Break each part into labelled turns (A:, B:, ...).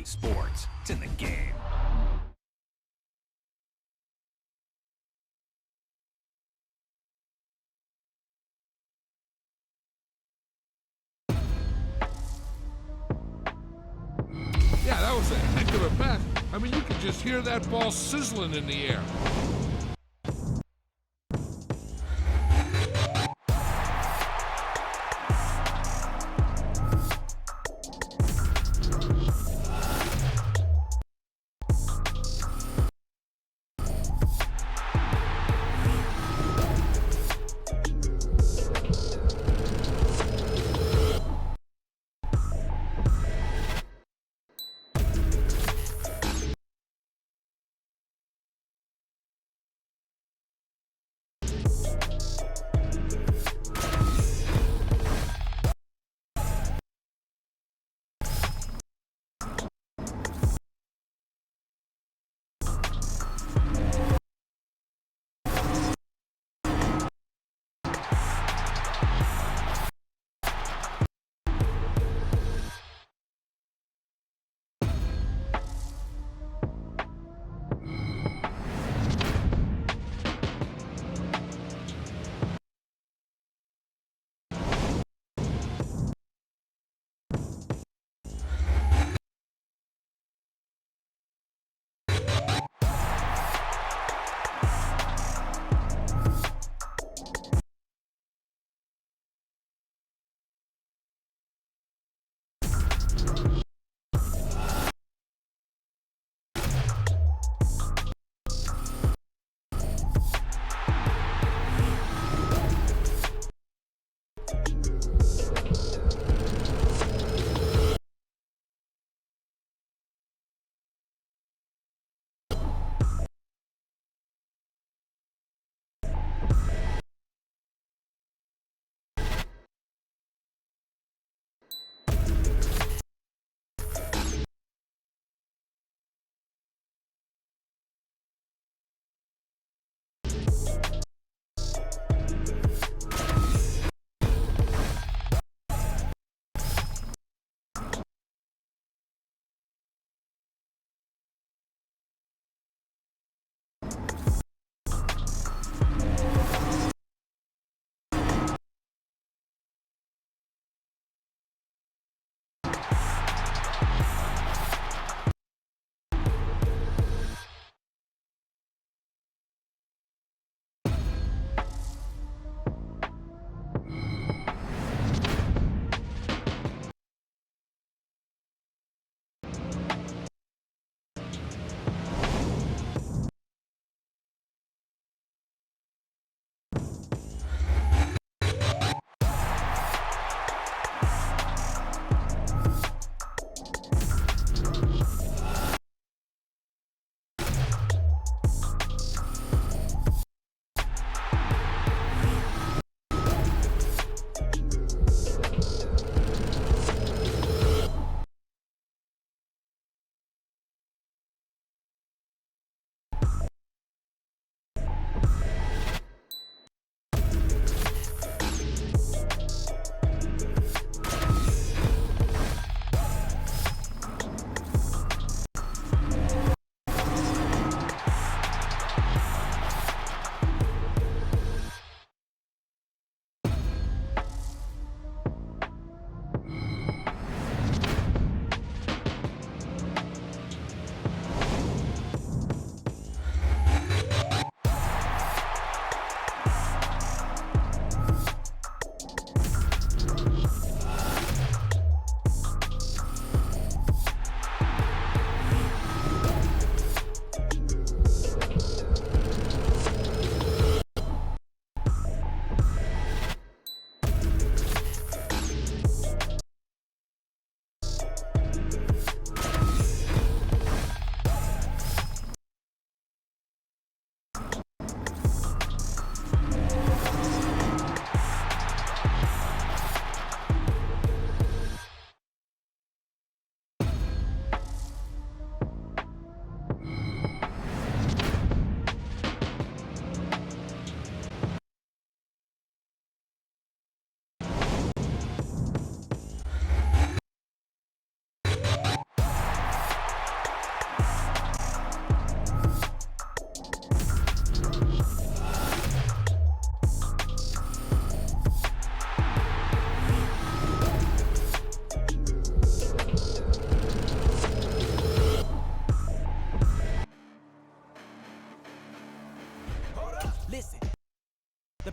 A: sports. It's in the game.
B: Yeah, that was a heck of a pass. I mean, you could just hear that ball sizzling in the air.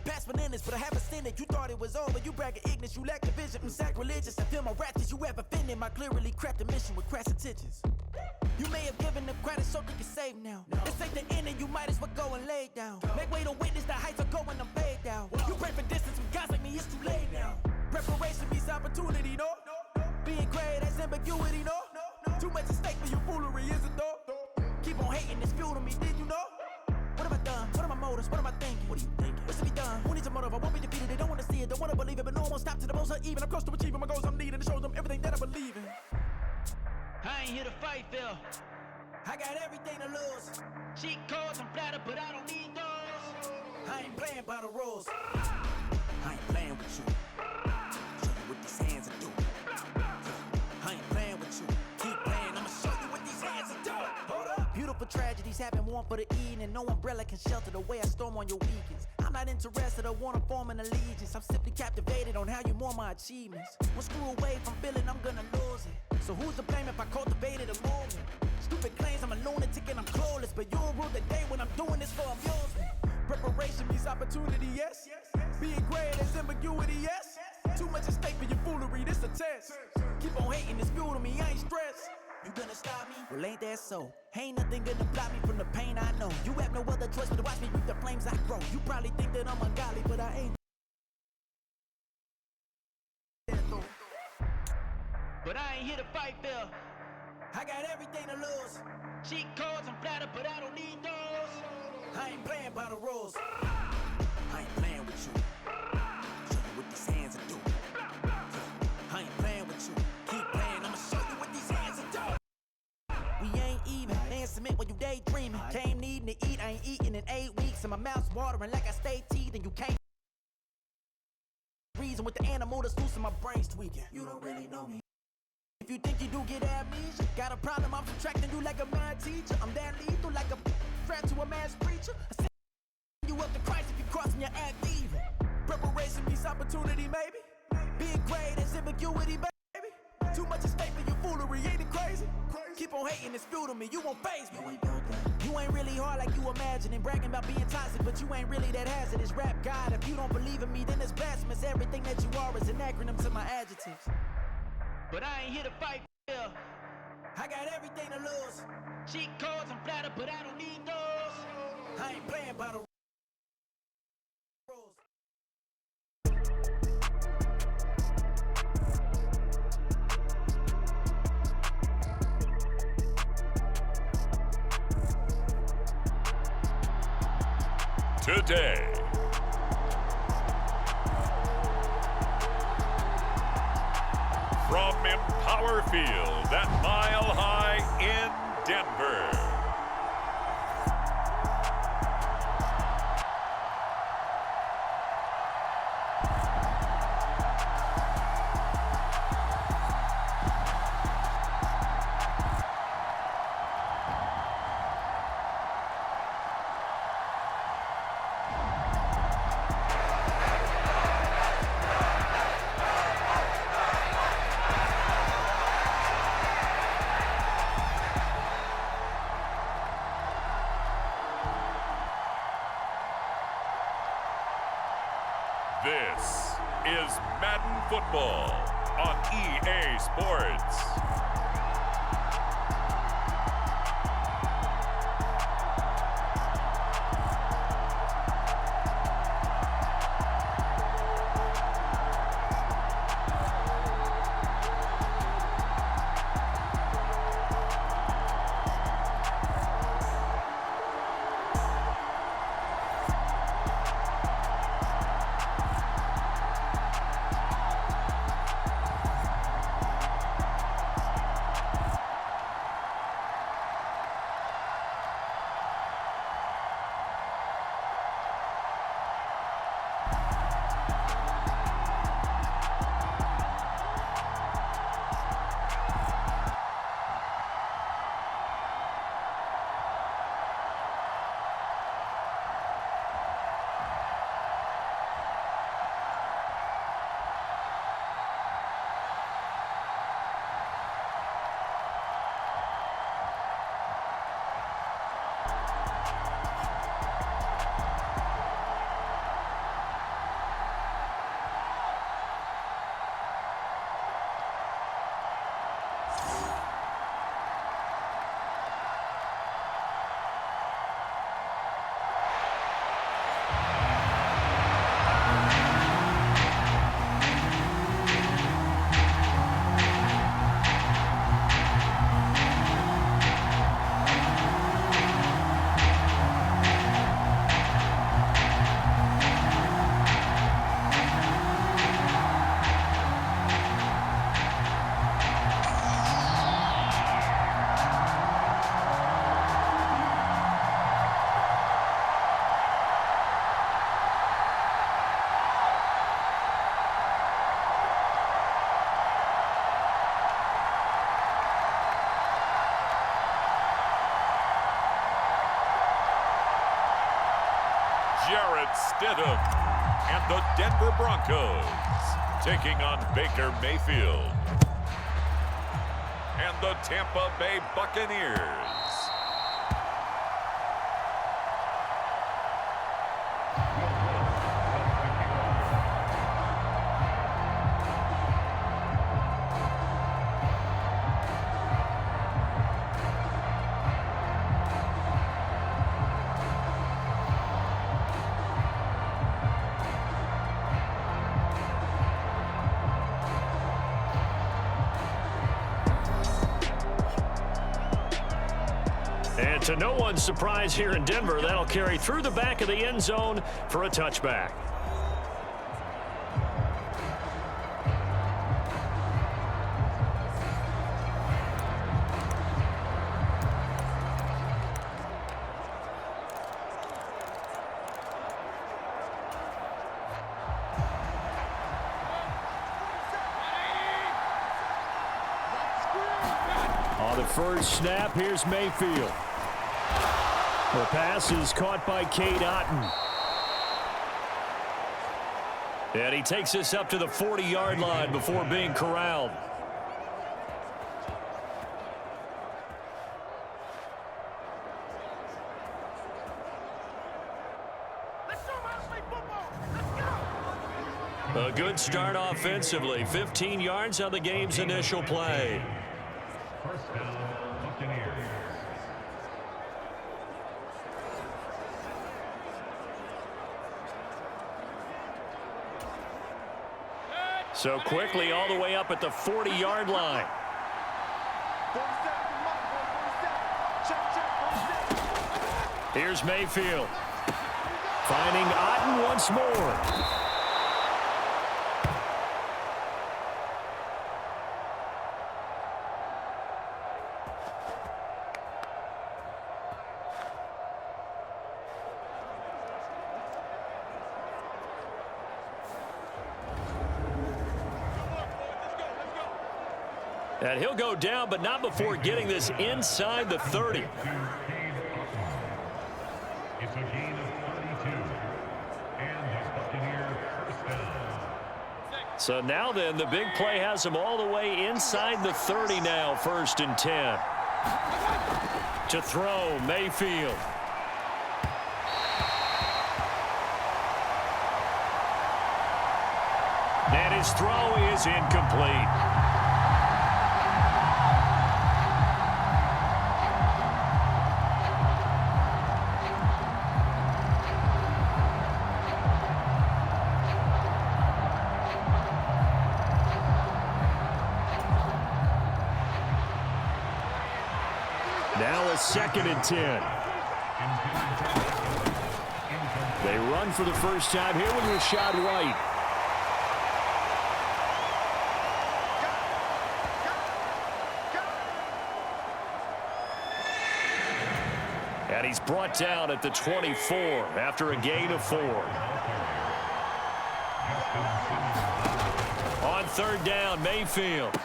C: past bananas, but I haven't seen it. You thought it was over, you bragging ignorance, you lack the vision. Sacrilegious, I feel my raptors, you have offended my clearly crafted mission with crass intentions. You may have given them credit so they can save now. This ain't the end and you might as well go and lay down. Make way to witness the heights are going, I'm paid down. You pray for distance with guys like me, it's too late now. Preparation means opportunity, no? Being great has ambiguity, no? Too much at stake for your foolery, is it though? Keep on hating, it's fuel to me, did you know? What have I done? What are my motives? What am I thinking? What are you thinking? What's to be done? Who needs a motive? I won't be defeated, they don't want to see it, don't want to believe it, but no one won't stop to the most uneven. I'm close to achieving my goals, I'm needing to show them everything that I believe in. I ain't here to fight, Phil. I got everything to lose. Cheat codes, I'm flattered, but I don't need those. I ain't playing by the rules. I ain't playing with you. Show you what these hands are doing. I ain't playing with you. Keep playing, I'ma show you what these hands are doing. Hold up. Beautiful tragedies happen, one for the eating, and no umbrella can shelter the way I storm on your weekends. I'm not interested or wanna form an allegiance. I'm simply captivated on how you mourn my achievements. One screw away from feeling I'm gonna lose it. So who's to blame if I cultivated a moment? Stupid claims I'm a lunatic and I'm clueless, but you'll rule the day when I'm doing this for amusement. Preparation means opportunity, yes. Being great is ambiguity, yes. Too much at stake for your foolery, this a test. Keep on hating, it's fuel to me, I ain't stressed. You gonna stop me? Well, ain't that so? Ain't nothing gonna block me from the pain I know. You have no other choice but to watch me reap the flames I grow. You probably think that I'm ungodly, but I ain't. But I ain't here to fight, Phil. I got everything to lose. Cheat codes, I'm flattered, but I don't need those. I ain't playing by the rules. I ain't playing with you. Show you what these hands are doing. I ain't playing with you. Keep playing, I'ma show you what these hands are doing. We ain't even. Man, submit when you daydreaming. Came needing to eat, I ain't eating in 8 weeks. And my mouth's watering like I stay teeth, and you can't reason with the animal that's loose and my brain's tweaking. You don't really know me. If you think you do get amnesia, got a problem, I'm subtracting you like a mad teacher. I'm that lethal like a threat to a mass preacher. I send you up to Christ if you crossing your act evil. Preparation means opportunity, maybe. Being great is ambiguity, baby. Too much at stake for your foolery, ain't it crazy? Keep on hating, it's fuel to me, you won't faze me. You ain't really hard like you imagining, bragging about being toxic, but you ain't really that hazardous. Rap God, if you don't believe in me, then it's blasphemous. Everything that you are is an acronym to my adjectives. But I ain't here to fight, Phil. I got everything to lose. Cheat codes, I'm flattered, but I don't need those. I ain't playing by the rules.
A: Today. From Empower Field at Mile High in Denver. This is Madden Football on EA Sports. Stidham. And the Denver Broncos taking on Baker Mayfield. And the Tampa Bay Buccaneers.
D: And to no one's surprise here in Denver, that'll carry through the back of the end zone for a touchback. On the first snap, here's Mayfield. The pass is caught by Cade Otton. And he takes this up to the 40-yard line before being corralled. A good start offensively. 15 yards on the game's initial play.
E: First down, Buccaneers.
D: So quickly all the way up at the 40-yard line. Here's Mayfield. Finding Otton once more. And he'll go down, but not before getting this inside the 30.
E: It's a gain of 32. And the Buccaneers first down.
D: So now then, the big play has him all the way inside the 30 now, 1st and 10. To throw, Mayfield. And his throw is incomplete. Now a 2nd and 10. They run for the first time here with Rachaad White. And he's brought down at the 24 after a gain of 4. On 3rd down, Mayfield.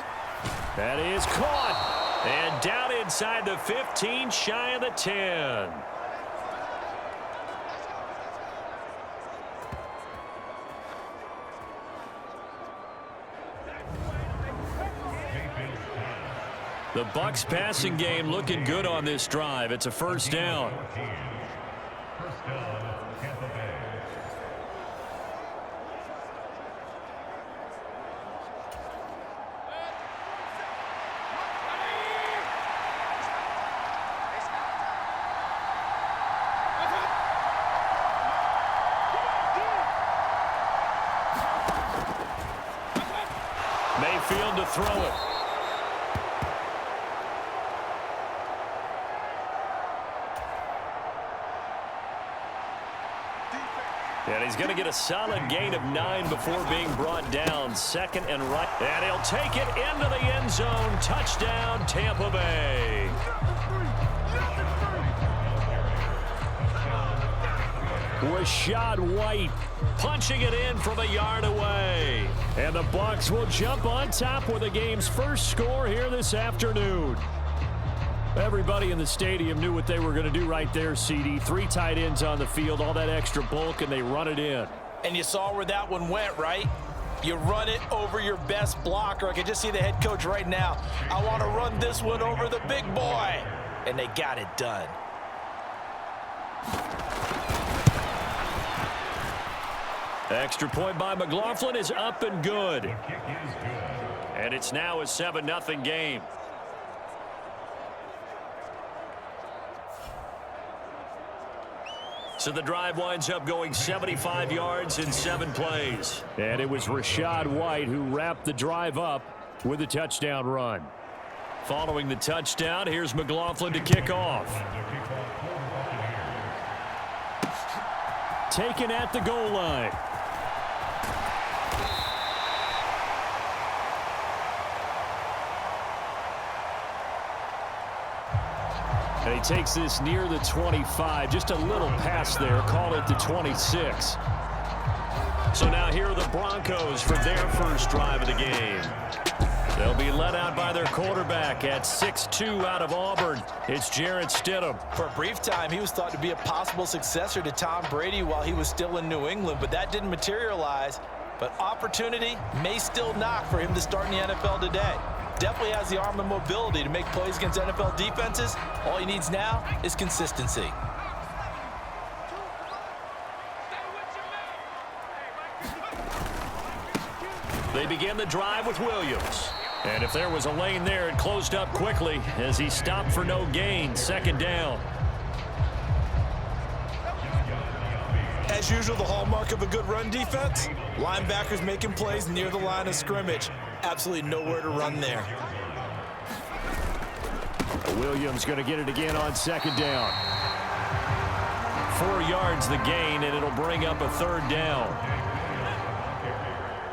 D: That is caught. And down inside the 15, shy of the 10. The Bucs passing game looking good on this drive. It's a 1st down.
E: First down, Tampa Bay.
D: Mayfield to throw it. And he's going to get a solid gain of 9 before being brought down. 2nd and right. And he'll take it into the end zone. Touchdown, Tampa Bay. Rachaad White punching it in from a yard away. And the Bucs will jump on top with the game's first score here this afternoon. Everybody in the stadium knew what they were going to do right there, CD. 3 tight ends on the field, all that extra bulk, and they run it in.
F: And you saw where that one went, right? You run it over your best blocker. I can just see the head coach right now. I want to run this one over the big boy. And they got it done.
D: Extra point by McLaughlin is up and good.
E: The kick is good.
D: And it's now a 7-0 game. So the drive winds up going 75 yards in 7 plays. And it was Rachaad White who wrapped the drive up with a touchdown run. Following the touchdown, here's McLaughlin to kick off. Taken at the goal line. And he takes this near the 25. Just a little pass there. Call it the 26. So now here are the Broncos for their first drive of the game. They'll be led out by their quarterback at 6'2" out of Auburn. It's Jarrett Stidham.
F: For a brief time, he was thought to be a possible successor to Tom Brady while he was still in New England, but that didn't materialize. But opportunity may still knock for him to start in the NFL today. Definitely has the arm and mobility to make plays against NFL defenses. All he needs now is consistency.
D: They begin the drive with Williams. And if there was a lane there, it closed up quickly as he stopped for no gain. 2nd down.
F: As usual, the hallmark of a good run defense, linebackers making plays near the line of scrimmage. Absolutely nowhere to run there.
D: Williams going to get it again on 2nd down. 4 yards the gain, and it'll bring up a 3rd down.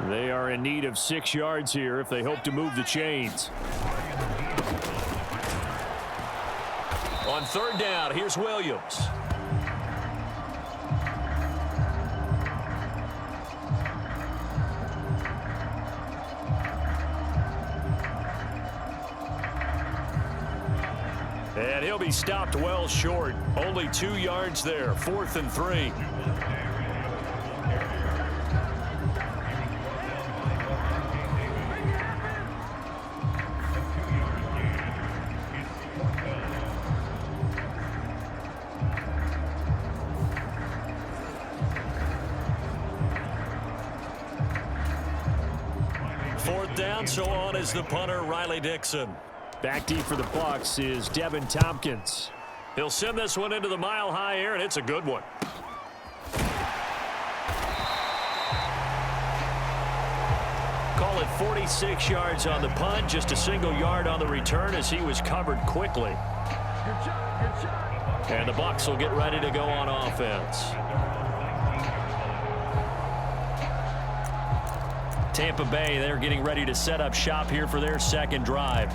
D: They are in need of 6 yards here if they hope to move the chains. On 3rd down, here's Williams. And he'll be stopped well short. Only 2 yards there. 4th and 3. Fourth down, so on is the punter, Riley Dixon. Back deep for the Bucs is Devin Tompkins. He'll send this one into the mile-high air, and it's a good one. Call it 46 yards on the punt, just a single yard on the return as he was covered quickly. And the Bucs will get ready to go on offense. Tampa Bay, they're getting ready to set up shop here for their 2nd drive.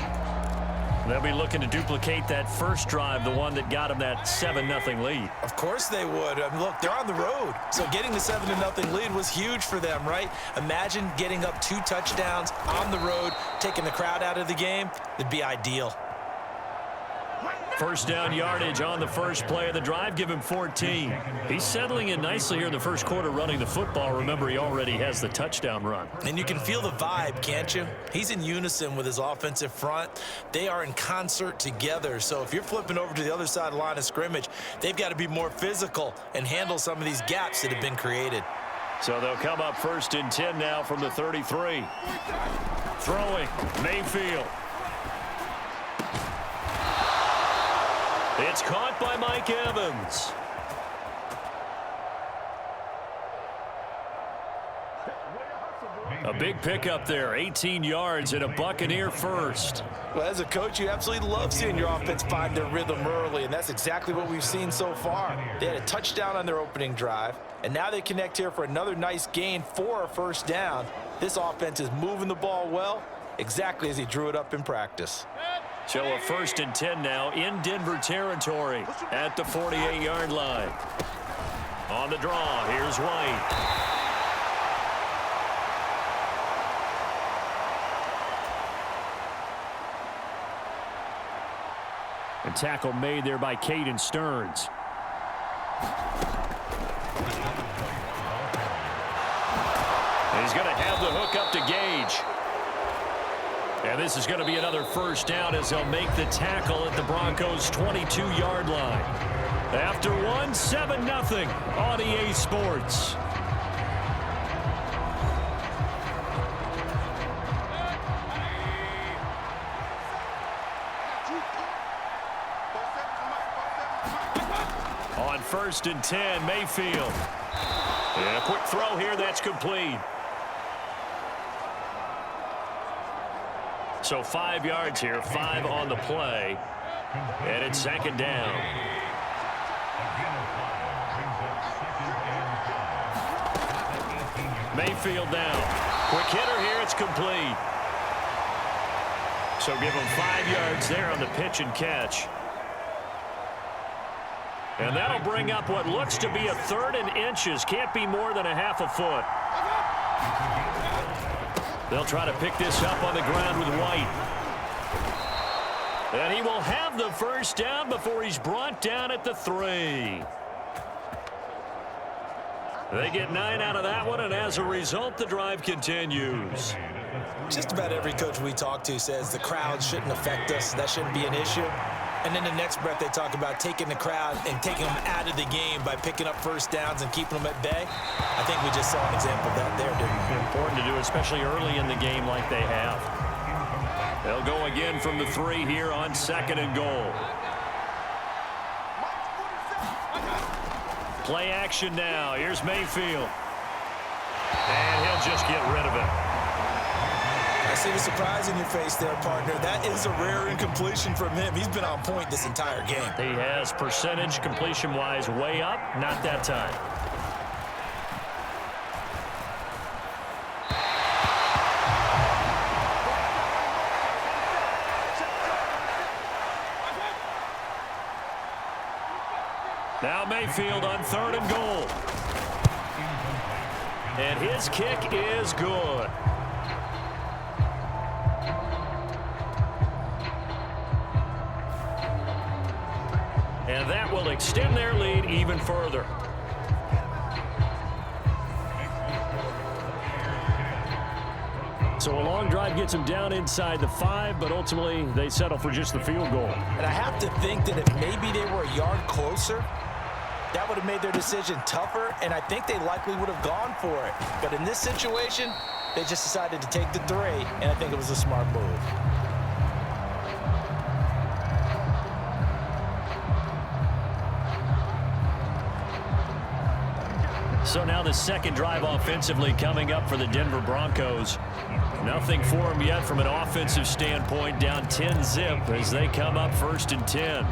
D: They'll be looking to duplicate that first drive, the one that got them that 7-0 lead.
F: Of course they would. I mean, look, they're on the road. So getting the 7-0 lead was huge for them, right? Imagine getting up 2 touchdowns on the road, taking the crowd out of the game. It'd be ideal.
D: First down yardage on the first play of the drive. Give him 14. He's settling in nicely here in the first quarter running the football. Remember, he already has the touchdown run.
F: And you can feel the vibe, can't you? He's in unison with his offensive front. They are in concert together. So if you're flipping over to the other side of the line of scrimmage, they've got to be more physical and handle some of these gaps that have been created.
D: So they'll come up 1st and 10 now from the 33. Throwing, Mayfield. It's caught by Mike Evans. A big pickup there, 18 yards and a Buccaneer first.
F: Well, as a coach, you absolutely love seeing your offense find their rhythm early, and that's exactly what we've seen so far. They had a touchdown on their opening drive, and now they connect here for another nice gain for a 1st down. This offense is moving the ball well, exactly as he drew it up in practice.
D: So a 1st and 10 now in Denver territory at the 48-yard line. On the draw, here's White. And tackle made there by Caden Stearns. And he's going to have the hook up to Gage. And this is going to be another first down as they'll make the tackle at the Broncos' 22-yard line. After one, 7-0 on EA Sports. On 1st and 10, Mayfield. And a quick throw here, that's complete. So 5 yards here, 5 on the play. And it's 2nd down. Mayfield down. Quick hitter here, it's complete. So give him 5 yards there on the pitch and catch. And that'll bring up what looks to be a 3rd and inches. Can't be more than a half a foot. They'll try to pick this up on the ground with White. And he will have the first down before he's brought down at the 3. They get 9 out of that one, and as a result, the drive continues.
F: Just about every coach we talk to says the crowd shouldn't affect us. That shouldn't be an issue. And then the next breath they talk about taking the crowd and taking them out of the game by picking up first downs and keeping them at bay. I think we just saw an example of that there, didn't we?
D: Important to do, especially early in the game like they have. They'll go again from the 3 here on 2nd and goal. Play action now. Here's Mayfield. And he'll just get rid of it.
F: I see the surprise in your face there, partner. That is a rare incompletion from him. He's been on point this entire game.
D: He has percentage completion-wise way up. Not that time. Now Mayfield on 3rd and goal. And his kick is good. And that will extend their lead even further. So a long drive gets them down inside the 5, but ultimately they settle for just the field goal.
F: And I have to think that if maybe they were a yard closer, that would have made their decision tougher, and I think they likely would have gone for it. But in this situation, they just decided to take the 3, and I think it was a smart move.
D: So now the second drive offensively coming up for the Denver Broncos. Nothing for them yet from an offensive standpoint, down 10-zip as they come up 1st and 10.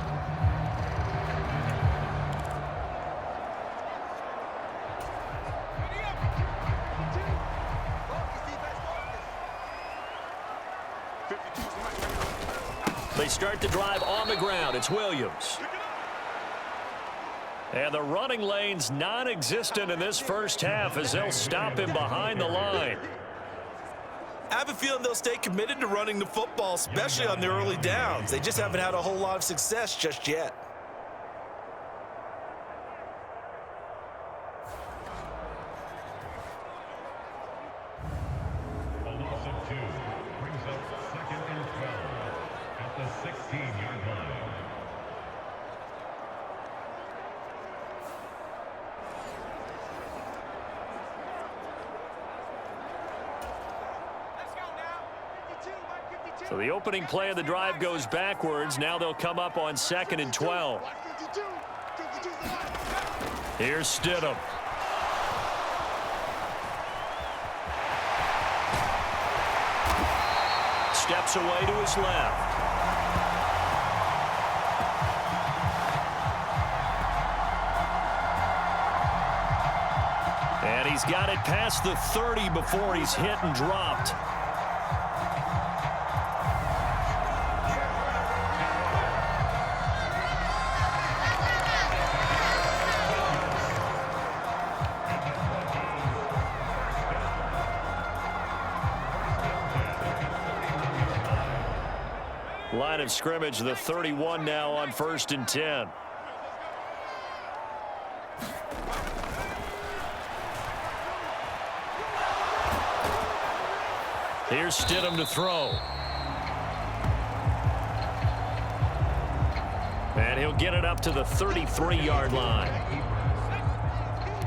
D: They start the drive on the ground. It's Williams. And the running lane's non-existent in this first half as they'll stop him behind the line.
F: I have a feeling they'll stay committed to running the football, especially on their early downs. They just haven't had a whole lot of success just yet.
E: A loss of 2 brings up 2nd and 12 at the 16-yard line.
D: So the opening play of the drive goes backwards. Now they'll come up on 2nd and 12. Here's Stidham. Steps away to his left. And he's got it past the 30 before he's hit and dropped. Line of scrimmage, the 31 now on 1st and 10. Here's Stidham to throw. And he'll get it up to the 33-yard line.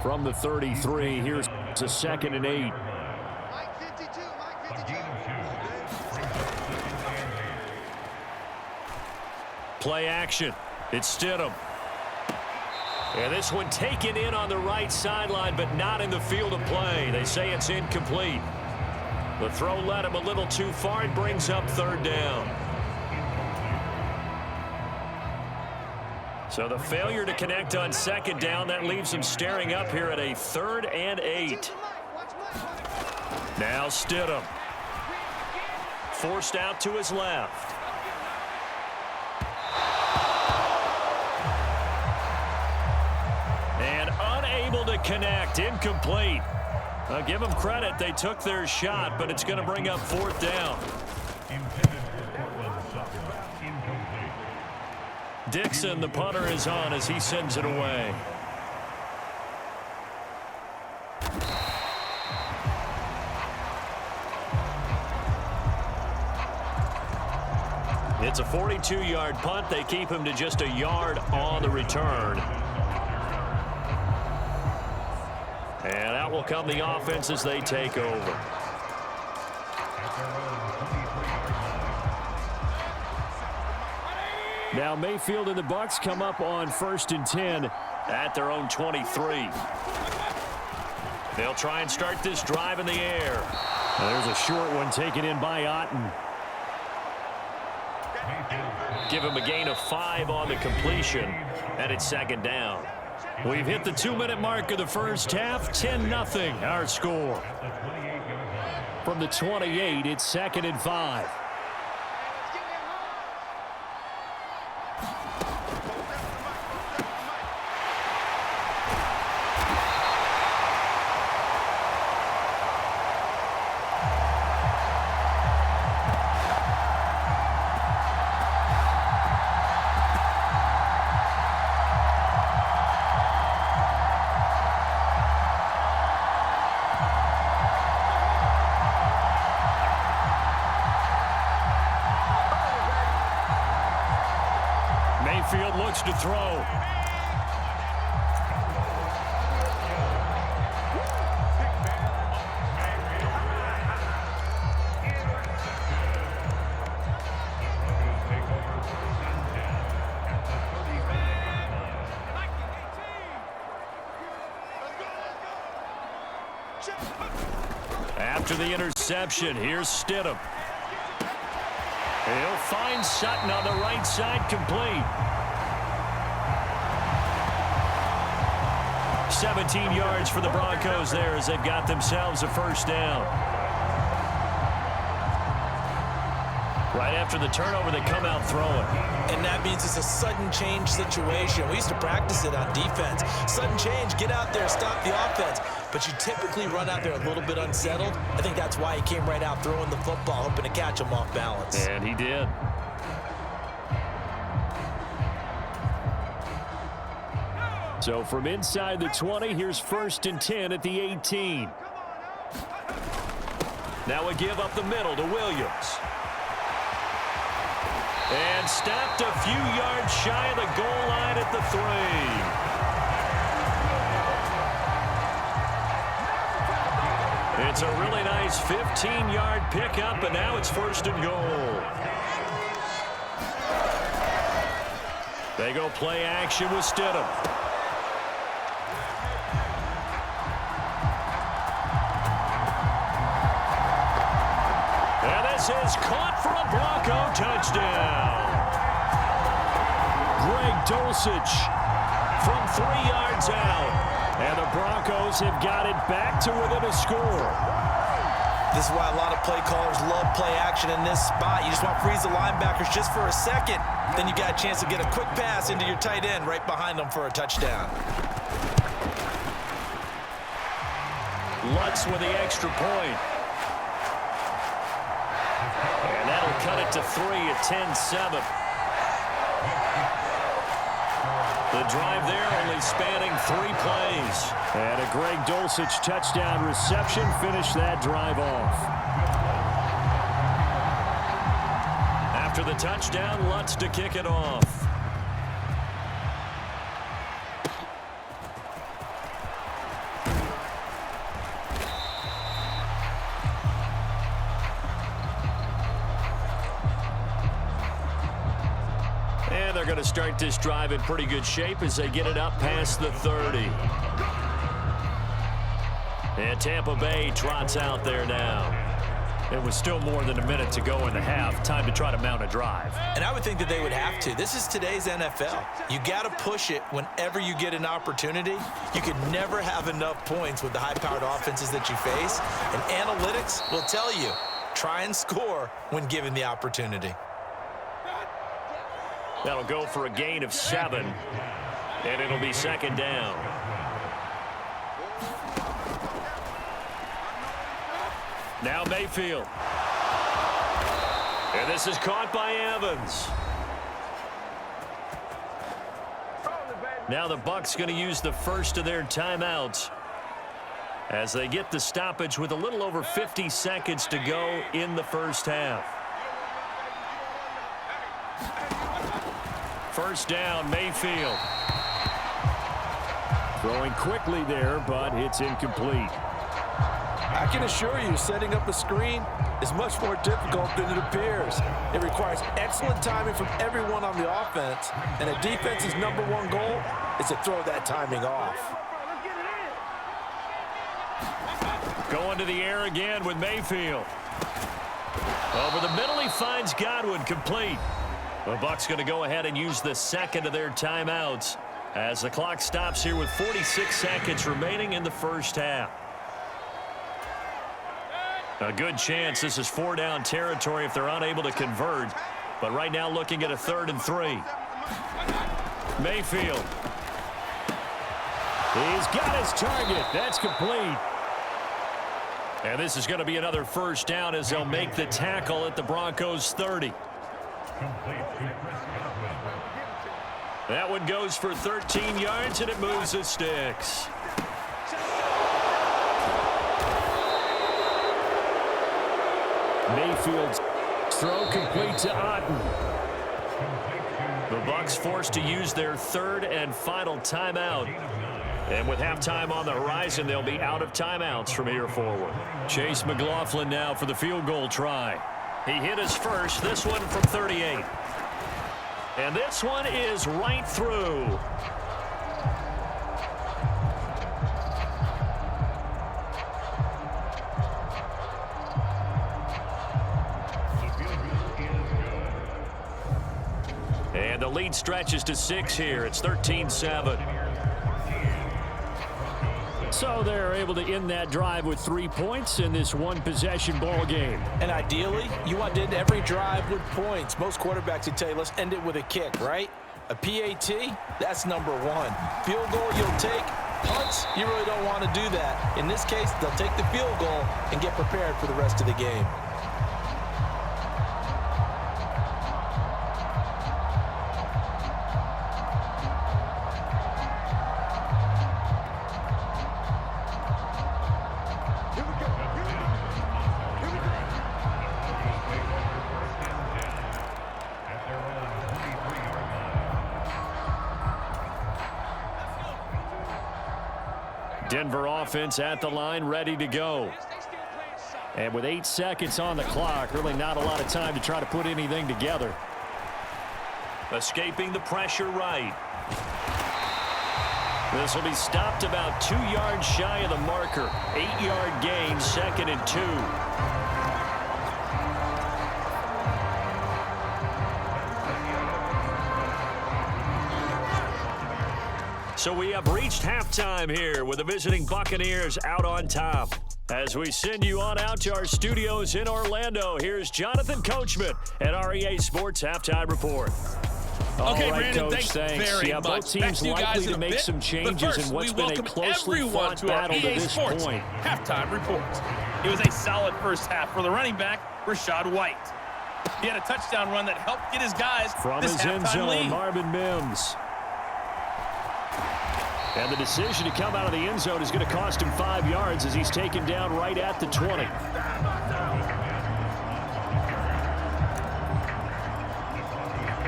D: From the 33, here's a 2nd and 8. Play action. It's Stidham. And this one taken in on the right sideline, but not in the field of play. They say it's incomplete. The throw led him a little too far. It brings up 3rd down. So the failure to connect on 2nd down, that leaves him staring up here at a 3rd and 8. Now Stidham. Forced out to his left. And unable to connect. Incomplete. I'll give them credit. They took their shot, but it's going to bring up 4th down. Dixon, the punter, is on as he sends it away. It's a 42-yard punt. They keep him to just a yard on the return. And out will come the offense as they take over. Now Mayfield and the Bucs come up on 1st and 10 at their own 23. They'll try and start this drive in the air. There's a short one taken in by Otten. Give him a gain of 5 on the completion, and it's 2nd down. We've hit the 2-minute mark of the first half. 10-0 our score. From the 28, it's 2nd and 5. Mayfield looks to throw. After the interception, here's Stidham. He'll find Sutton on the right side, complete. 17 yards for the Broncos there as they've got themselves a 1st down. Right after the turnover, they come out throwing.
F: And that means it's a sudden change situation. We used to practice it on defense. Sudden change, get out there, stop the offense. But you typically run out there a little bit unsettled. I think that's why he came right out throwing the football, hoping to catch him off balance.
D: And he did. So from inside the 20, here's 1st and 10 at the 18. Now a give up the middle to Williams. And stopped a few yards shy of the goal line at the 3. It's a really nice 15-yard pickup, and now it's 1st and goal. They go play action with Stidham. And this is caught for a Bronco touchdown. Greg Dulcich from 3 yards out. And the Broncos have got it back to within a score.
F: This is why a lot of play callers love play action in this spot. You just want to freeze the linebackers just for a second. Then you got a chance to get a quick pass into your tight end right behind them for a touchdown. Lutz with the extra point. And that'll cut
D: it to 3 at 10-7. The drive there only spanning 3 plays.
G: And a Greg Dulcich touchdown reception finished that drive off.
D: After the touchdown, Lutz to kick it off. And they're going to start this drive in pretty good shape as they get it up past the 30. And Tampa Bay trots out there now.
G: It was still more than a minute to go in the half. Time to try to mount a drive.
F: And I would think that they would have to. This is today's NFL. You got to push it whenever you get an opportunity. You could never have enough points with the high-powered offenses that you face. And analytics will tell you, try and score when given the opportunity.
D: That'll go for a gain of 7. And it'll be second down. Now Mayfield. And this is caught by Evans. Now the Bucs going to use the first of their timeouts as they get the stoppage with a little over 50 seconds to go in the first half. First down, Mayfield.
G: Throwing quickly there, but it's incomplete.
F: I can assure you, setting up a screen is much more difficult than it appears. It requires excellent timing from everyone on the offense, and a defense's #1 goal is to throw that timing off.
D: Going to the air again with Mayfield. Over the middle, he finds Godwin, complete. The Bucs going to go ahead and use the second of their timeouts as the clock stops here with 46 seconds remaining in the first half. A good chance this is 4-down territory if they're unable to convert. But right now looking at a 3rd and 3. Mayfield.
G: He's got his target. That's complete.
D: And this is going to be another first down as they'll make the tackle at the Broncos 30. That one goes for 13 yards, and it moves the sticks.
G: Mayfield's throw complete to Otten.
D: The Bucs forced to use their 3rd and final timeout. And with halftime on the horizon, they'll be out of timeouts from here forward.
G: Chase McLaughlin now for the field goal try.
D: He hit his first, this one from 38. And this one is right through. And the lead stretches to 6 here. It's 13-7.
G: So they're able to end that drive with 3 points in this one-possession ball game.
F: And ideally, you want to end every drive with points. Most quarterbacks would tell you, let's end it with a kick, right? A PAT, that's #1. Field goal you'll take. Punts, you really don't want to do that. In this case, they'll take the field goal and get prepared for the rest of the game.
G: Denver offense at the line, ready to go. And with 8 seconds on the clock, really not a lot of time to try to put anything together.
D: Escaping the pressure right. This will be stopped about 2 yards shy of the marker. 8-yard gain, 2nd and 2. So we have reached halftime here with the visiting Buccaneers out on top. As we send you on out to our studios in Orlando, here's Jonathan Coachman at REA Sports Halftime Report.
H: Okay,
G: right,
H: Brandon,
G: Coach,
H: thanks very much.
G: Both teams likely to make some changes in what's been a closely fought battle to this point.
H: Halftime report. It was a solid first half for the running back, Rachaad White. He had a touchdown run that helped get his guys
G: From
H: this
G: his end
H: halftime
G: zone,
H: lead.
G: Marvin Mims. And the decision to come out of the end zone is going to cost him 5 yards as he's taken down right at the 20.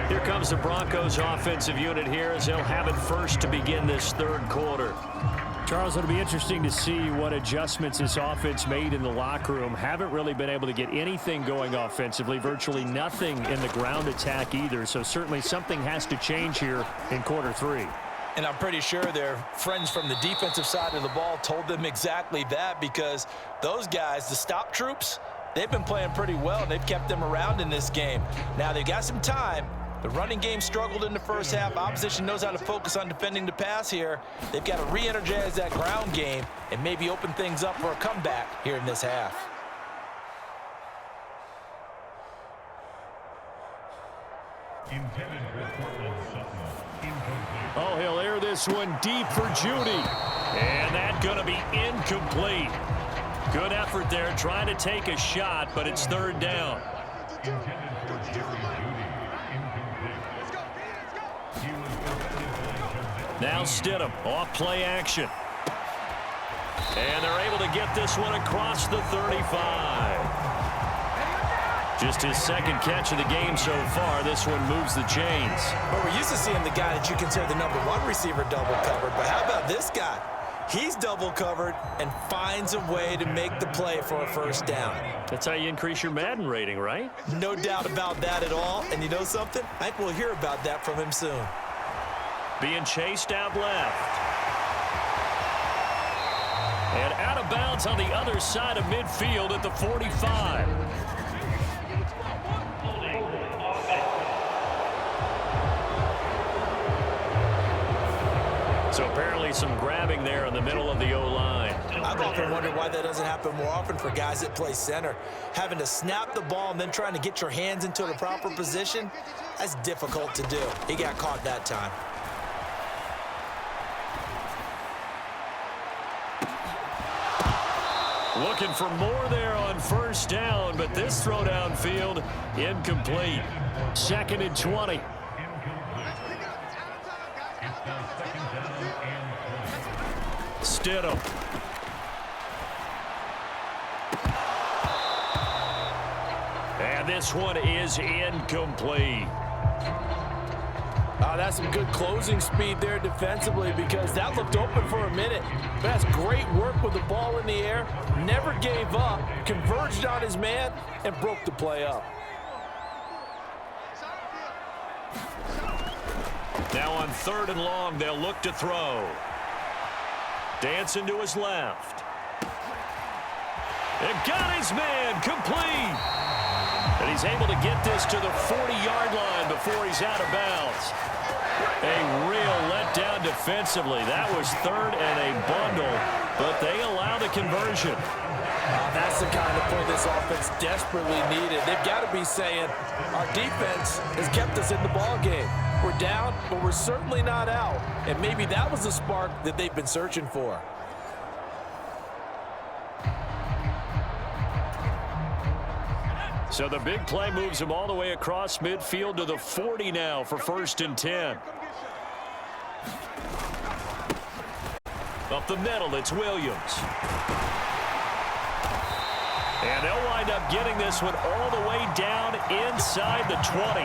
G: Here comes the Broncos offensive unit here as they'll have it first to begin this third quarter. Charles, it'll be interesting to see what adjustments this offense made in the locker room. Haven't really been able to get anything going offensively, virtually nothing in the ground attack either. So certainly something has to change here in quarter 3.
F: And I'm pretty sure their friends from the defensive side of the ball told them exactly that, because those guys, the stop troops, they've been playing pretty well, and they've kept them around in this game. Now, they've got some time. The running game struggled in the first half. Opposition knows how to focus on defending the pass here. They've got to re-energize that ground game and maybe open things up for a comeback here in this half.
G: Oh, he'll air this one deep for Judy. And that's going to be incomplete. Good effort there trying to take a shot, but it's third down. Now Stidham off play action. And they're able to get this one across the 35. Just his second catch of the game so far. This one moves the chains.
F: But we're used to seeing the guy that you consider the #1 receiver double covered. But how about this guy? He's double covered and finds a way to make the play for a first down.
G: That's how you increase your Madden rating, right?
F: No doubt about that at all. And you know something? I think we'll hear about that from him soon.
G: Being chased out left. And out of bounds on the other side of midfield at the 45. So apparently some grabbing there in the middle of the O-line.
F: I've often wondered why that doesn't happen more often for guys that play center. Having to snap the ball and then trying to get your hands into the proper position, that's difficult to do. He got caught that time.
G: Looking for more there on first down, but this throw downfield incomplete. 2nd and 20. Stidham. And this one is incomplete.
F: That's some good closing speed there defensively, because that looked open for a minute. But that's great work with the ball in the air. Never gave up, converged on his man, and broke the play up.
G: Now on 3rd and long, they'll look to throw. Dancing to his left. And got his man complete. And he's able to get this to the 40-yard line before he's out of bounds. A real letdown defensively. That was 3rd and a bundle, but they allow the conversion.
F: That's the kind of play this offense desperately needed. They've got to be saying, our defense has kept us in the ball game. We're down, but we're certainly not out. And maybe that was the spark that they've been searching for.
G: So the big play moves him all the way across midfield to the 40 now for 1st and 10. Up the middle, it's Williams. And they'll wind up getting this one all the way down inside the 20.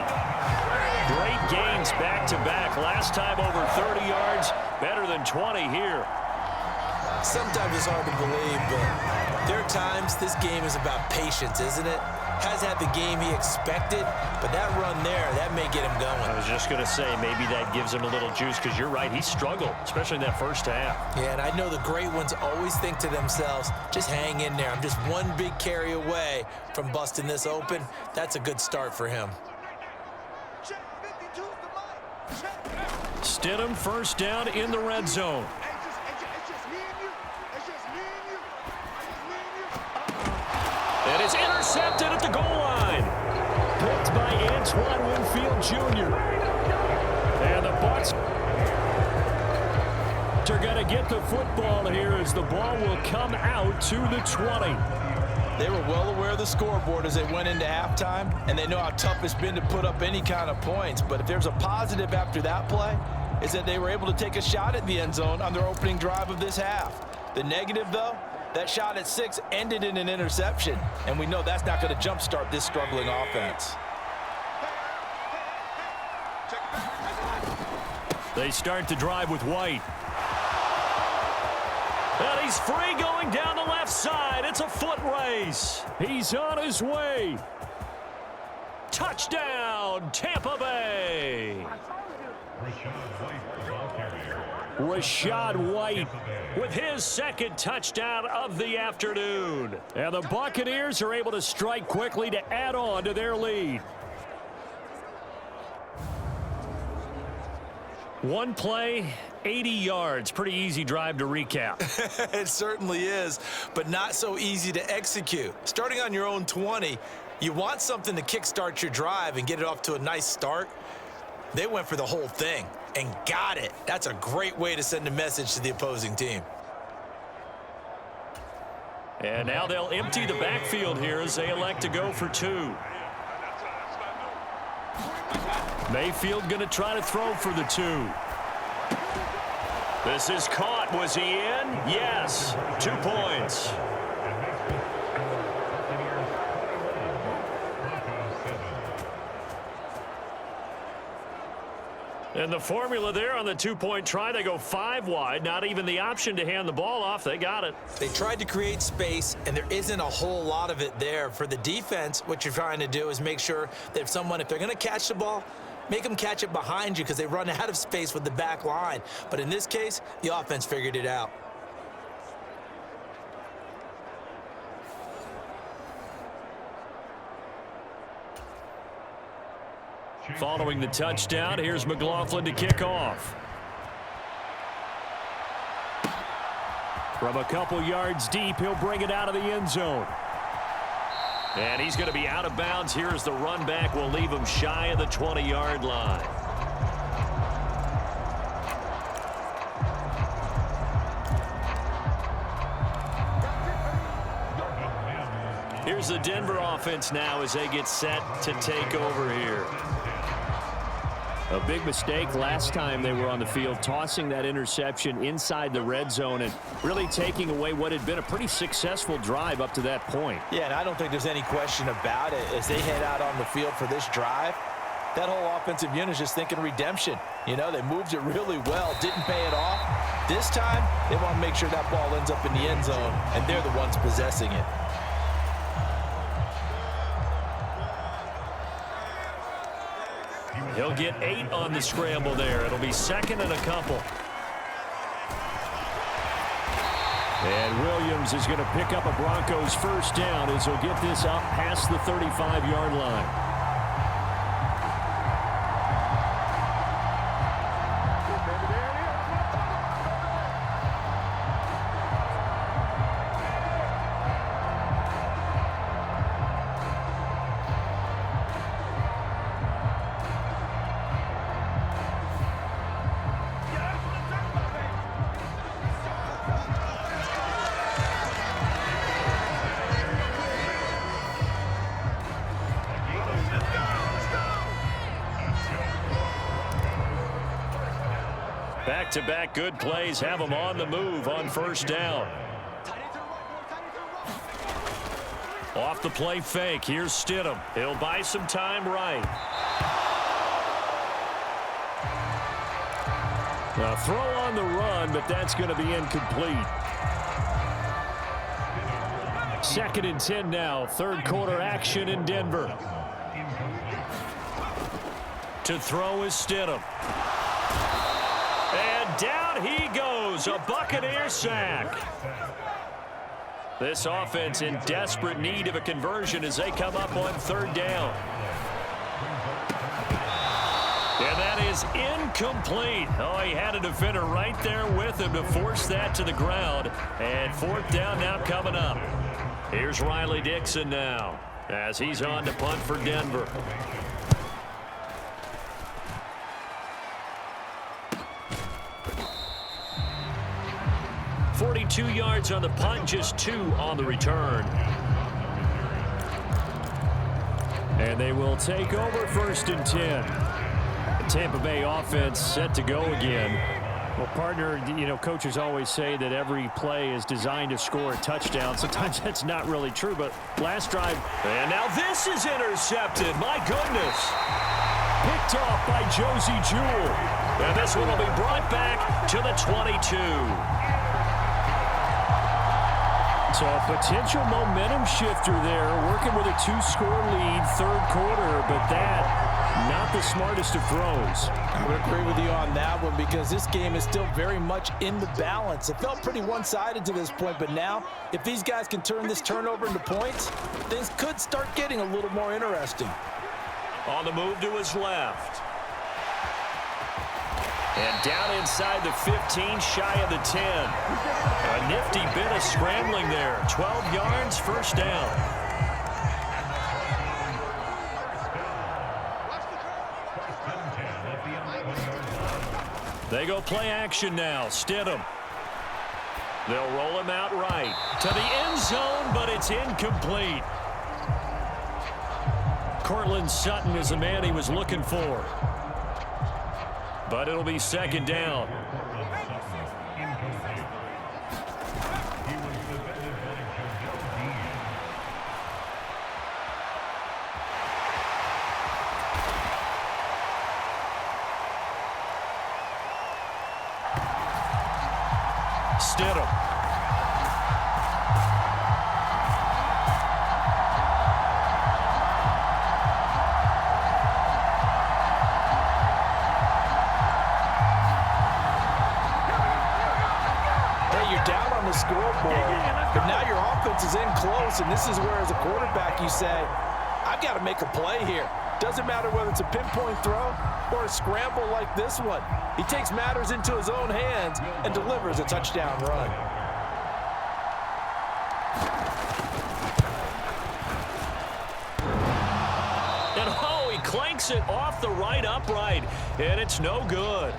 G: Great gains back-to-back. Last time over 30 yards, better than 20 here.
F: Sometimes it's hard to believe, but there are times this game is about patience, isn't it? Has had the game he expected, but that run there, that may get him going.
G: I was just going to say, maybe that gives him a little juice, because you're right, he struggled, especially in that first half.
F: Yeah, and I know the great ones always think to themselves, just hang in there. I'm just one big carry away from busting this open. That's a good start for him.
G: Stidham first down in the red zone. And it's intercepted at the goal line. Picked by Antoine Winfield Jr. And the Bucs are going to get the football here as the ball will come out to the 20.
F: They were well aware of the scoreboard as they went into halftime, and they know how tough it's been to put up any kind of points. But if there's a positive after that play, is that they were able to take a shot at the end zone on their opening drive of this half. The negative, though, that shot at 6 ended in an interception, and we know that's not going to jumpstart this struggling offense.
G: They start to drive with White. And he's free going down the left side. It's a foot race. He's on his way. Touchdown, Tampa Bay. Rashad White with his second touchdown of the afternoon. And the Buccaneers are able to strike quickly to add on to their lead. One play, 80 yards. Pretty easy drive to recap.
F: It certainly is, but not so easy to execute. Starting on your own 20, you want something to kickstart your drive and get it off to a nice start. They went for the whole thing and got it. That's a great way to send a message to the opposing team.
G: And now they'll empty the backfield here as they elect to go for 2. Mayfield going to try to throw for the 2. This is caught. Was he in? Yes. 2 points. And the formula there on the 2-point try, they go 5 wide. Not even the option to hand the ball off. They got it.
F: They tried to create space, and there isn't a whole lot of it there. For the defense, what you're trying to do is make sure that if they're going to catch the ball, make them catch it behind you because they run out of space with the back line. But in this case, the offense figured it out.
G: Following the touchdown, here's McLaughlin to kick off. From a couple yards deep, he'll bring it out of the end zone. And he's going to be out of bounds here as the run back will leave him shy of the 20-yard line. Here's the Denver offense now as they get set to take over here. A big mistake last time they were on the field, tossing that interception inside the red zone and really taking away what had been a pretty successful drive up to that point.
F: Yeah, and I don't think there's any question about it. As they head out on the field for this drive, that whole offensive unit is just thinking redemption. You know, they moved it really well, didn't pay it off. This time, they want to make sure that ball ends up in the end zone, and they're the ones possessing it.
G: He'll get 8 on the scramble there. It'll be second and a couple. And Williams is going to pick up a Broncos first down as he'll get this up past the 35-yard line. Back-to-back good plays have them on the move on first down. Off the play fake. Here's Stidham. He'll buy some time right. A throw on the run, but that's going to be incomplete. 2nd and 10 now. Third quarter action in Denver. To throw is Stidham. And down he goes, a Buccaneer sack. This offense in desperate need of a conversion as they come up on third down. And that is incomplete. Oh, he had a defender right there with him to force that to the ground. And fourth down now coming up. Here's Riley Dixon now as he's on to punt for Denver. 42 yards on the punt, just 2 on the return. And they will take over 1st and 10. The Tampa Bay offense set to go again. Well, partner, you know, coaches always say that every play is designed to score a touchdown. Sometimes that's not really true, but last drive. And now this is intercepted. My goodness. Picked off by Josie Jewell. And this one will be brought back to the 22. So a potential momentum shifter there, working with a 2-score lead, 3rd quarter, but that not the smartest of throws.
F: I would agree with you on that one because this game is still very much in the balance. It felt pretty one-sided to this point, but now if these guys can turn this turnover into points, things could start getting a little more interesting.
D: On the move to his left. And down inside the 15, shy of the 10. A nifty bit of scrambling there. 12 yards, 1st down. They go play action now. Stidham. They'll roll him out right to the end zone, but it's incomplete. Cortland Sutton is the man he was looking for. But it'll be 2nd down. Stidham.
F: Scoreboard, but now your offense is in close, and this is where, as a quarterback, you say, I've got to make a play here. Doesn't matter whether it's a pinpoint throw or a scramble like this one. He takes matters into his own hands and delivers a touchdown run.
D: And oh, he clanks it off the right upright, and it's no good.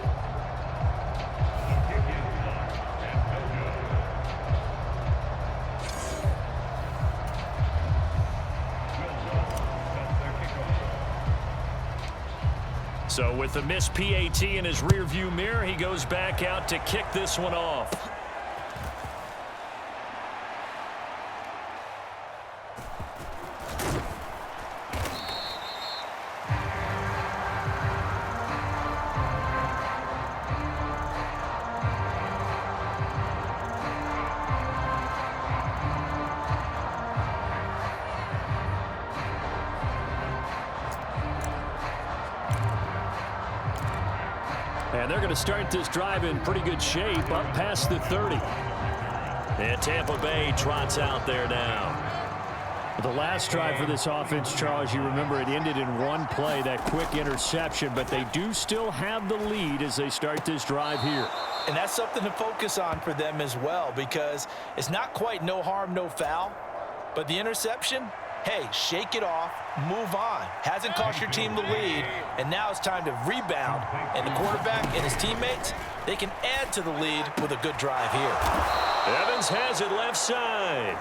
D: So with the missed PAT in his rearview mirror, he goes back out to kick this one off. And they're going to start this drive in pretty good shape up past the 30. And Tampa Bay trots out there now.
G: The last drive for this offense, Charles, you remember it ended in one play, that quick interception, but they do still have the lead as they start this drive here.
F: And that's something to focus on for them as well, because it's not quite no harm, no foul, but the interception, hey, shake it off, move on. Hasn't cost your team the lead, and now it's time to rebound. And the quarterback and his teammates, they can add to the lead with a good drive here.
D: Evans has it left side.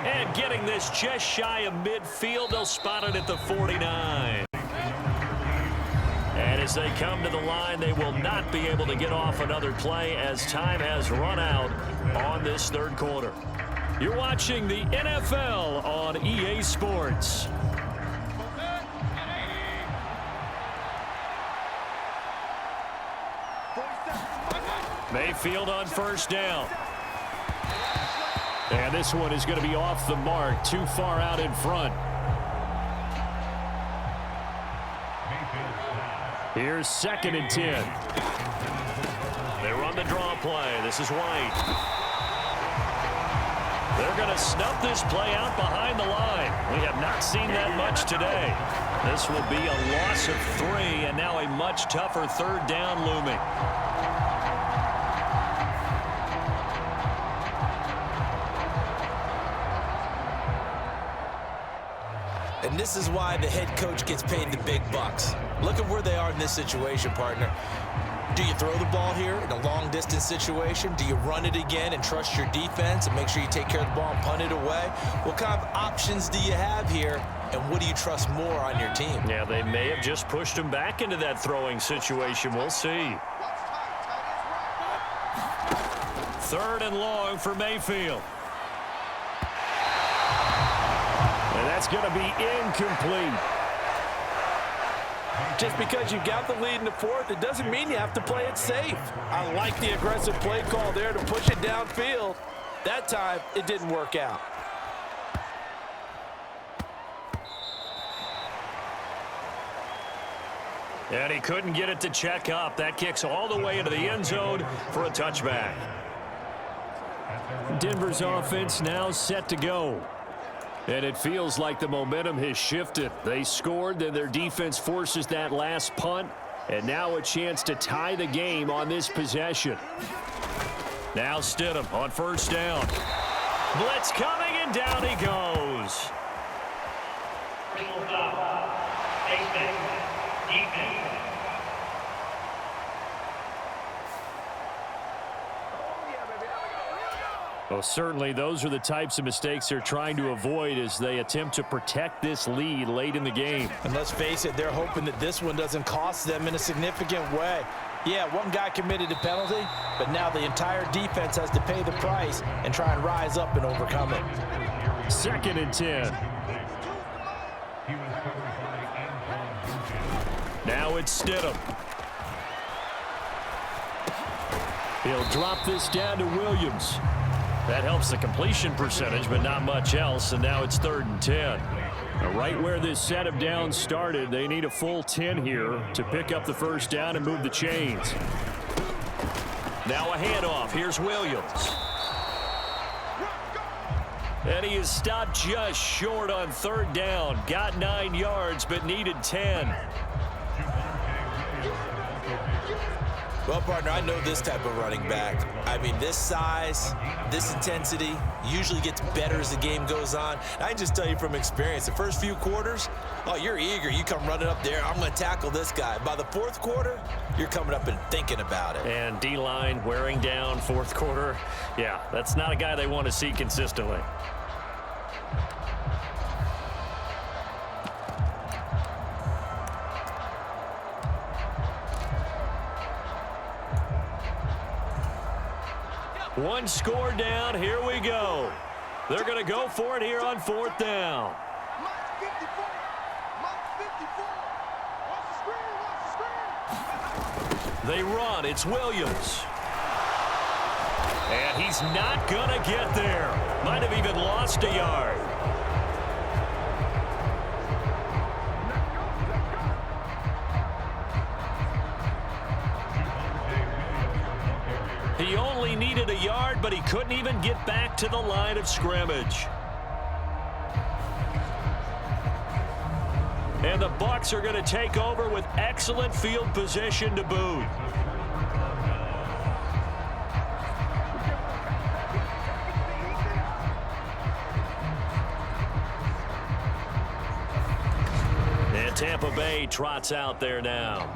D: And getting this just shy of midfield, they'll spot it at the 49. And as they come to the line, they will not be able to get off another play as time has run out on this third quarter. You're watching the NFL on EA Sports. Mayfield on first down. And this one is going to be off the mark, too far out in front. Here's 2nd and 10. They run the draw play. This is White. They're going to snuff this play out behind the line. We have not seen that much today. This will be a loss of 3, and now a much tougher third down looming.
F: And this is why the head coach gets paid the big bucks. Look at where they are in this situation, partner. Do you throw the ball here in a long-distance situation? Do you run it again and trust your defense and make sure you take care of the ball and punt it away? What kind of options do you have here? and what do you trust more on your team?
G: Yeah, they may have just pushed him back into that throwing situation. We'll see. 3rd and long for Mayfield. And that's going to be incomplete.
F: Just because you got the lead in the 4th, it doesn't mean you have to play it safe. I like the aggressive play call there to push it downfield. That time, it didn't work out.
G: And he couldn't get it to check up. That kicks all the way into the end zone for a touchback. Denver's offense now set to go. And it feels like the momentum has shifted. They scored, then their defense forces that last punt. And now a chance to tie the game on this possession. Now Stidham on 1st down. Blitz coming, and down he goes. Well, certainly those are the types of mistakes they're trying to avoid as they attempt to protect this lead late in the game.
F: And let's face it, they're hoping that this one doesn't cost them in a significant way. Yeah, one guy committed a penalty, but now the entire defense has to pay the price and try and rise up and overcome it.
G: 2nd and 10. Now it's Stidham. He'll drop this down to Williams. That helps the completion percentage, but not much else, and now it's 3rd and 10. Now, right where this set of downs started, they need a full 10 here to pick up the 1st down and move the chains. Now a handoff. Here's Williams. And he is stopped just short on 3rd down. Got 9 yards, but needed 10.
F: Well, partner, I know this type of running back. I mean, this size, this intensity usually gets better as the game goes on. And I can just tell you from experience, the first few quarters, oh, you're eager. You come running up there, I'm going to tackle this guy. By the 4th quarter, you're coming up and thinking about it.
G: And D-line wearing down 4th quarter. Yeah, that's not a guy they want to see consistently. One score down. Here we go. They're going to go for it here on 4th down. They run. It's Williams. And he's not going to get there. Might have even lost a yard. He only needed a yard, but he couldn't even get back to the line of scrimmage. And the Bucs are going to take over with excellent field position to boot. And Tampa Bay trots out there now.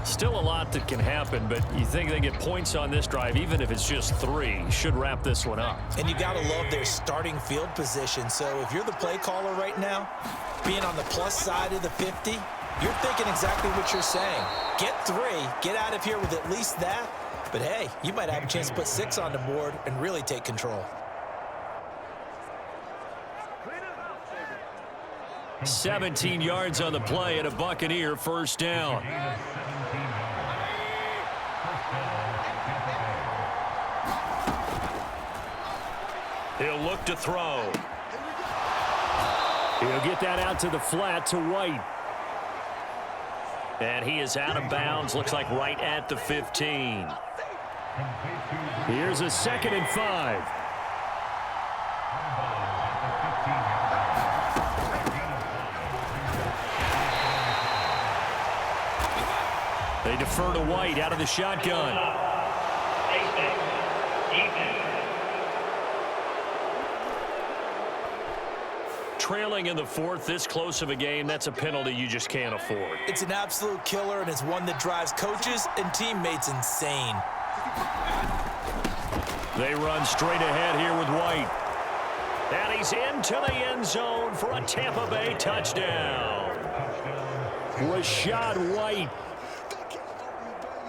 G: Still a lot that can happen, but you think they get points on this drive, even if it's just 3, should wrap this one up.
F: And you got to love their starting field position. So if you're the play caller right now, being on the plus side of the 50, you're thinking exactly what you're saying. Get 3, get out of here with at least that. But hey, you might have a chance to put 6 on the board and really take control.
G: 17 yards on the play and a Buccaneer 1st down. He'll look to throw. He'll get that out to the flat to White. And he is out of bounds, looks like right at the 15. Here's a 2nd and 5. They defer to White out of the shotgun. Trailing in the 4th, this close of a game, that's a penalty you just can't afford.
F: It's an absolute killer, and it's one that drives coaches and teammates insane.
G: They run straight ahead here with White. And he's into the end zone for a Tampa Bay touchdown. Rashad White.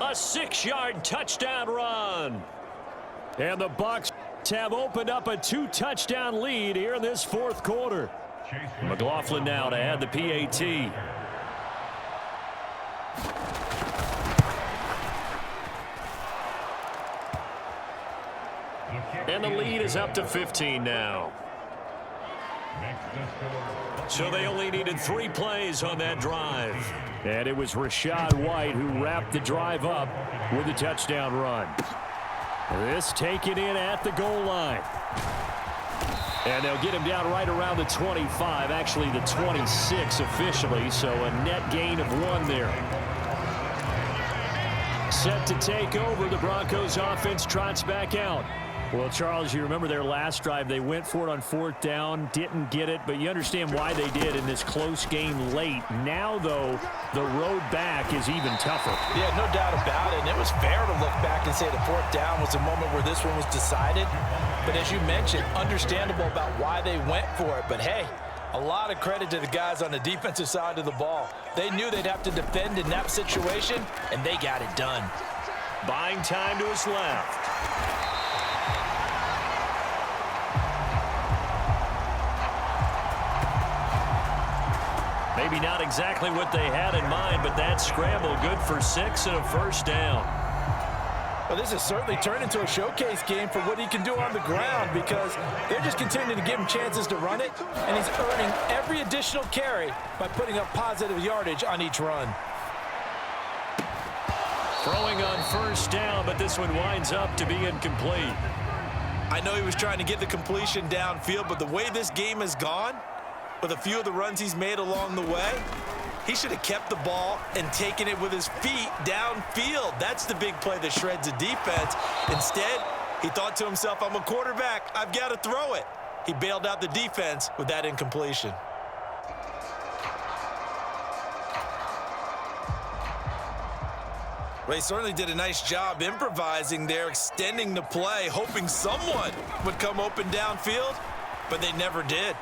G: A 6-yard touchdown run. And the Bucs have opened up a 2-touchdown lead here in this fourth quarter. McLaughlin now to add the PAT. And the lead is up to 15 now. So they only needed 3 plays on that drive. And it was Rashad White who wrapped the drive up with a touchdown run. This taken in at the goal line. And they'll get him down right around the 25, actually the 26 officially, so a net gain of 1 there. Set to take over, the Broncos offense trots back out. Well, Charles, you remember their last drive. They went for it on 4th down, didn't get it, but you understand why they did in this close game late. Now, though, the road back is even tougher.
F: Yeah, no doubt about it. And it was fair to look back and say the 4th down was the moment where this one was decided. But as you mentioned, understandable about why they went for it. But, hey, a lot of credit to the guys on the defensive side of the ball. They knew they'd have to defend in that situation, and they got it done.
G: Buying time to his left. Maybe not exactly what they had in mind, but that scramble good for 6 and a first down.
F: Well, this has certainly turned into a showcase game for what he can do on the ground because they're just continuing to give him chances to run it, and he's earning every additional carry by putting up positive yardage on each run.
G: Throwing on first down, but this one winds up to be incomplete.
F: I know he was trying to get the completion downfield, but the way this game has gone, with a few of the runs he's made along the way, he should have kept the ball and taken it with his feet downfield. That's the big play that shreds a defense. Instead, he thought to himself, I'm a quarterback, I've got to throw it. He bailed out the defense with that incompletion. Well, he certainly did a nice job improvising there, extending the play, hoping someone would come open downfield, but they never did.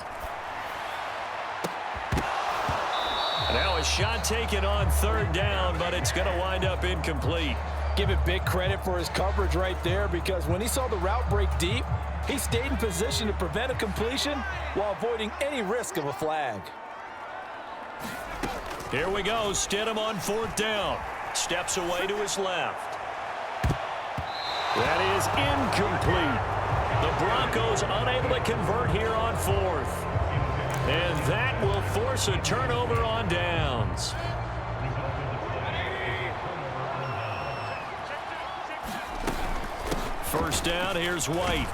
G: Now a shot taken on 3rd down, but it's going to wind up incomplete.
F: Give it big credit for his coverage right there because when he saw the route break deep, he stayed in position to prevent a completion while avoiding any risk of a flag.
G: Here we go. Stidham on 4th down. Steps away to his left. That is incomplete. The Broncos unable to convert here on 4th. And that will force a turnover on downs. First down, here's White.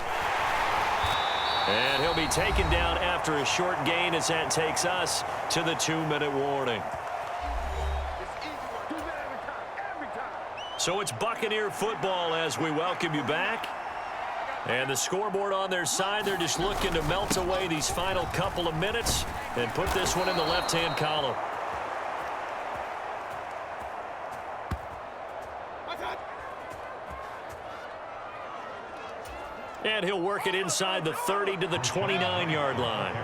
G: And he'll be taken down after a short gain as that takes us to the 2-minute warning. So it's Buccaneer football as we welcome you back. And the scoreboard on their side, they're just looking to melt away these final couple of minutes and put this one in the left-hand column. And he'll work it inside the 30 to the 29-yard line.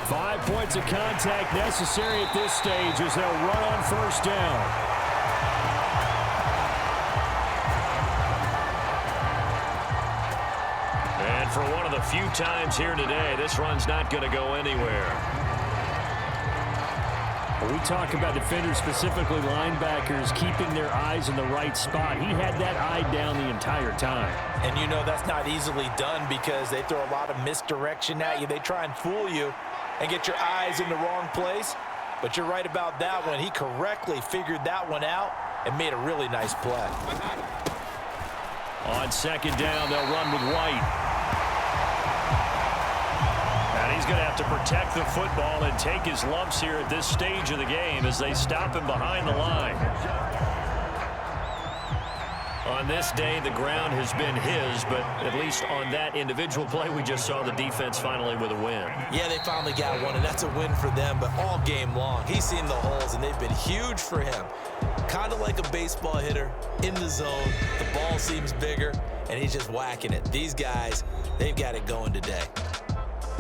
G: 5 points of contact necessary at this stage as they'll run on first down. And for one of the few times here today, this run's not going to go anywhere. When we talk about defenders, specifically linebackers, keeping their eyes in the right spot, he had that eye down the entire time.
F: And you know that's not easily done because they throw a lot of misdirection at you. They try and fool you and get your eyes in the wrong place. But you're right about that one. He correctly figured that one out and made a really nice play.
G: On second down, they'll run with White. And he's going to have to protect the football and take his lumps here at this stage of the game as they stop him behind the line. On this day, the ground has been his, but at least on that individual play, we just saw the defense finally with a win.
F: Yeah, they finally got one, and that's a win for them, but all game long, he's seen the holes, and they've been huge for him. Kind of like a baseball hitter in the zone. The ball seems bigger, and he's just whacking it. These guys, they've got it going today.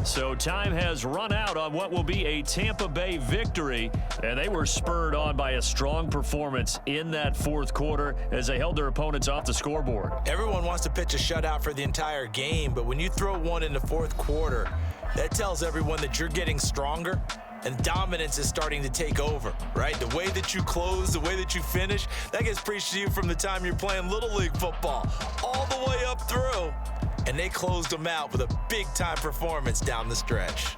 G: So time has run out on what will be a Tampa Bay victory, and they were spurred on by a strong performance in that fourth quarter as they held their opponents off the scoreboard.
F: Everyone wants to pitch a shutout for the entire game, but when you throw one in the fourth quarter, that tells everyone that you're getting stronger and dominance is starting to take over, right? The way that you close, the way that you finish, that gets preached to you from the time you're playing Little League football all the way up through. And they closed them out with a big-time performance down the stretch.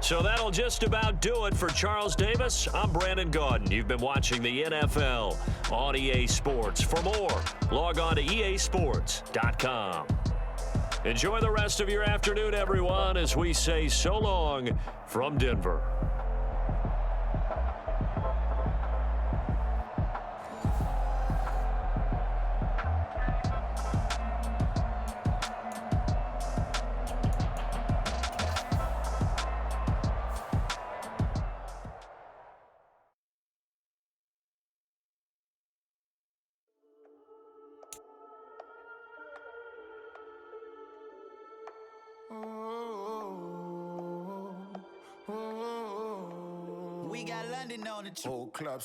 G: So that'll just about do it for Charles Davis. I'm Brandon Gaudin. You've been watching the NFL on EA Sports. For more, log on to easports.com. Enjoy the rest of your afternoon, everyone, as we say so long from Denver.
C: We got London on the
B: Whole club